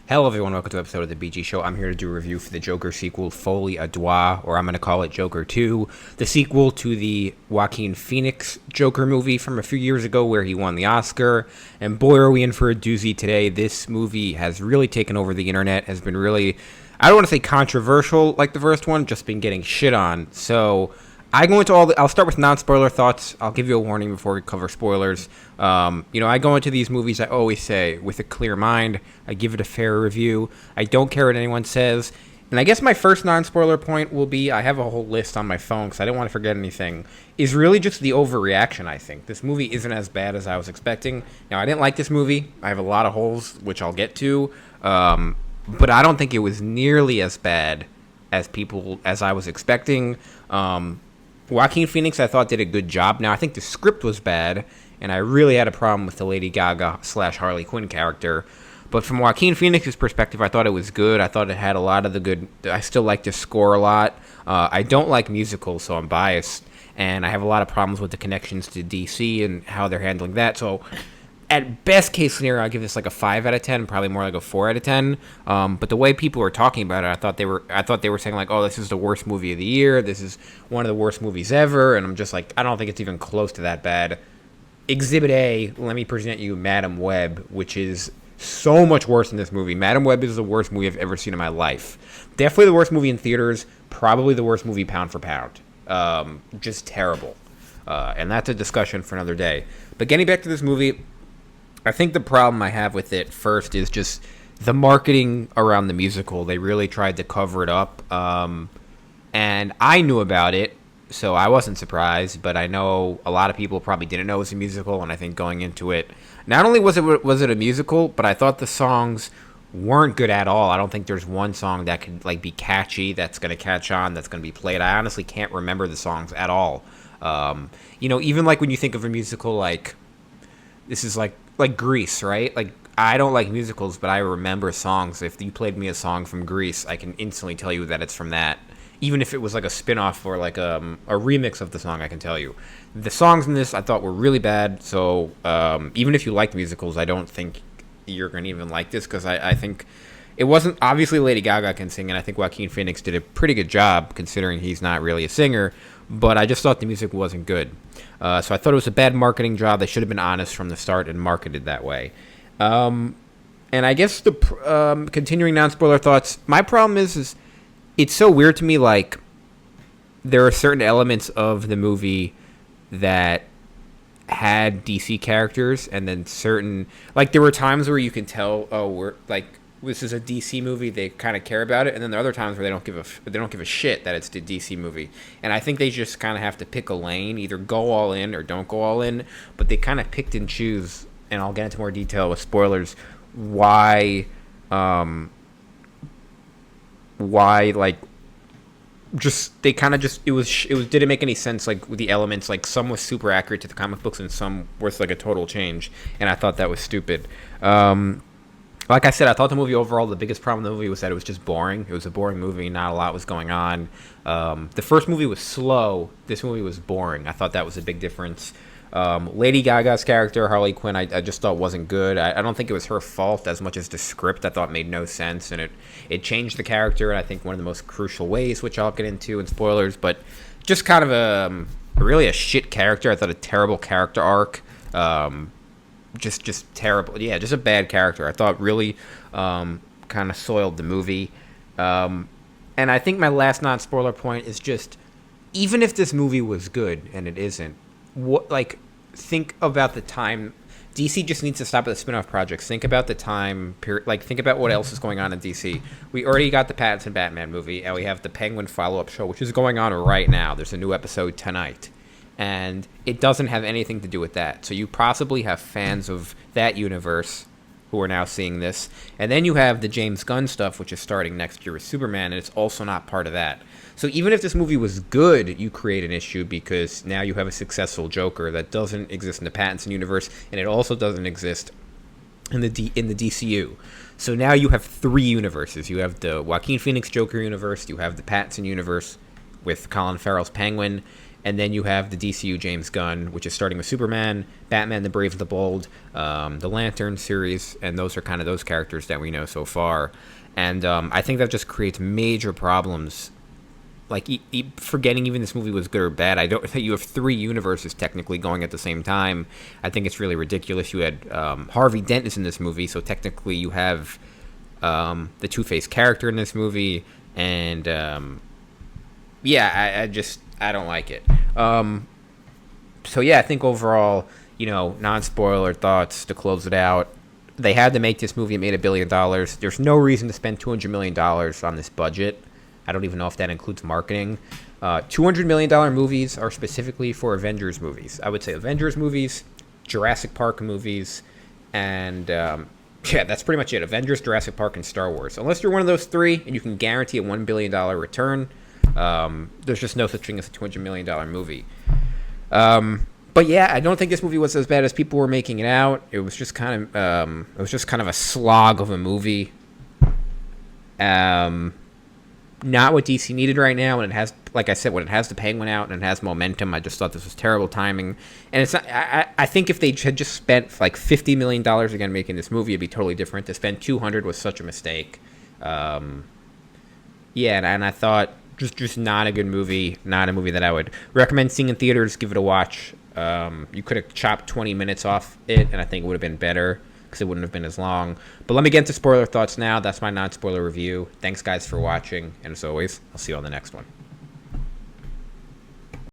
Hello, everyone. Welcome to an episode of the BG Show. I'm here to do a review for the Joker sequel, Folie à Deux, or I'm going to call it Joker 2, the sequel to the Joaquin Phoenix Joker movie from a few years ago where he won the Oscar. And boy, are we in for a doozy today. This movie has really taken over the internet, has been really, I don't want to say controversial like the first one, just been getting shit on. So I go into I'll start with non-spoiler thoughts. I'll give you a warning before we cover spoilers. I go into these movies, I always say, with a clear mind. I give it a fair review. I don't care what anyone says. And I guess my first non-spoiler point will be, I have a whole list on my phone because I didn't want to forget anything, is really just the overreaction, I think. This movie isn't as bad as I was expecting. Now, I didn't like this movie. I have a lot of holes, which I'll get to. But I don't think it was nearly as bad as I was expecting. Joaquin Phoenix, I thought, did a good job. Now, I think the script was bad, and I really had a problem with the Lady Gaga / Harley Quinn character. But from Joaquin Phoenix's perspective, I thought it was good. I thought it had a lot of the good. I still like the score a lot. I don't like musicals, so I'm biased. And I have a lot of problems with the connections to DC and how they're handling that. So at best case scenario, I give this like a 5 out of 10, probably more like a 4 out of 10. But the way people were talking about it, I thought they were saying like, "Oh, this is the worst movie of the year. This is one of the worst movies ever." And I'm just like, I don't think it's even close to that bad. Exhibit A, let me present you Madam Web, which is so much worse than this movie. Madam Web is the worst movie I've ever seen in my life. Definitely the worst movie in theaters. Probably the worst movie pound for pound. Just terrible. And that's a discussion for another day. But getting back to this movie, I think the problem I have with it first is just the marketing around the musical. They really tried to cover it up. And I knew about it, so I wasn't surprised. But I know a lot of people probably didn't know it was a musical. And I think going into it, not only was it a musical, but I thought the songs weren't good at all. I don't think there's one song that could like be catchy, that's going to catch on, that's going to be played. I honestly can't remember the songs at all. Even like when you think of a musical like this is like Grease, right? Like, I don't like musicals, but I remember songs. If you played me a song from Grease, I can instantly tell you that it's from that. Even if it was like a spin-off or like a remix of the song, I can tell you. The songs in this I thought were really bad, so even if you like musicals, I don't think you're going to even like this, because I think it wasn't... Obviously, Lady Gaga can sing, and I think Joaquin Phoenix did a pretty good job, considering he's not really a singer, but I just thought the music wasn't good. So I thought it was a bad marketing job. They should have been honest from the start and marketed that way. And I guess the continuing non-spoiler thoughts, my problem is it's so weird to me, like, there are certain elements of the movie that had DC characters, and then certain... Like, there were times where you can tell, we're, like... This is a DC movie. They kind of care about it, and then there are other times where they don't give a shit that it's the DC movie. And I think they just kind of have to pick a lane, either go all in or don't go all in. But they kind of picked and choose, and I'll get into more detail with spoilers. Why like just they kind of just it was didn't make any sense, like with the elements. Like some was super accurate to the comic books, and some was like a total change. And I thought that was stupid. Like I said, I thought the movie overall, the biggest problem with the movie was that it was just boring. It was a boring movie. Not a lot was going on. The first movie was slow. This movie was boring. I thought that was a big difference. Lady Gaga's character, Harley Quinn, I just thought wasn't good. I don't think it was her fault as much as the script I thought made no sense. And it changed the character in, I think, one of the most crucial ways, which I'll get into in spoilers. But just kind of really a shit character. I thought a terrible character arc. Just terrible. Yeah, just a bad character. I thought really kind of soiled the movie. And I think my last non-spoiler point is just, even if this movie was good, and it isn't, think about the time. DC just needs to stop at the spin-off projects. Think about the time period. Like, think about what else is going on in DC. We already got the Pattinson Batman movie, and we have the Penguin follow-up show, which is going on right now. There's a new episode tonight. And it doesn't have anything to do with that. So you possibly have fans of that universe who are now seeing this. And then you have the James Gunn stuff, which is starting next year with Superman, and it's also not part of that. So even if this movie was good, you create an issue because now you have a successful Joker that doesn't exist in the Pattinson universe, and it also doesn't exist in the DCU. So now you have 3 universes. You have the Joaquin Phoenix Joker universe, you have the Pattinson universe with Colin Farrell's Penguin, And then you have the DCU James Gunn, which is starting with Superman, Batman, the Brave and the Bold, the Lantern series, and those are kind of those characters that we know so far. And I think that just creates major problems. Like, forgetting even this movie was good or bad, I don't think you have three universes technically going at the same time. I think it's really ridiculous. You had Harvey Dent is in this movie, so technically you have the Two-Face character in this movie, and I don't like it. So yeah, I think overall, non-spoiler thoughts to close it out. They had to make this movie. It made $1 billion. There's no reason to spend $200 million on this budget. I don't even know if that includes marketing. $200 million movies are specifically for Avengers movies. I would say Avengers movies, Jurassic Park movies, and that's pretty much it. Avengers, Jurassic Park, and Star Wars. Unless you're one of those three and you can guarantee a $1 billion return, there's just no such thing as a $200 million movie. But yeah, I don't think this movie was as bad as people were making it out. It was just kind of a slog of a movie. Not what DC needed right now, and it has, like I said, when it has the Penguin out and it has momentum. I just thought this was terrible timing, and it's not. I think if they had just spent like $50 million again making this movie, it'd be totally different. To spend $200 was such a mistake. And I thought just not a good movie, not a movie that I would recommend seeing in theaters. Give it a watch. You could have chopped 20 minutes off it, and I think it would have been better, because it wouldn't have been as long. But let me get into spoiler thoughts now. That's my non-spoiler review. Thanks, guys, for watching. And as always, I'll see you on the next one.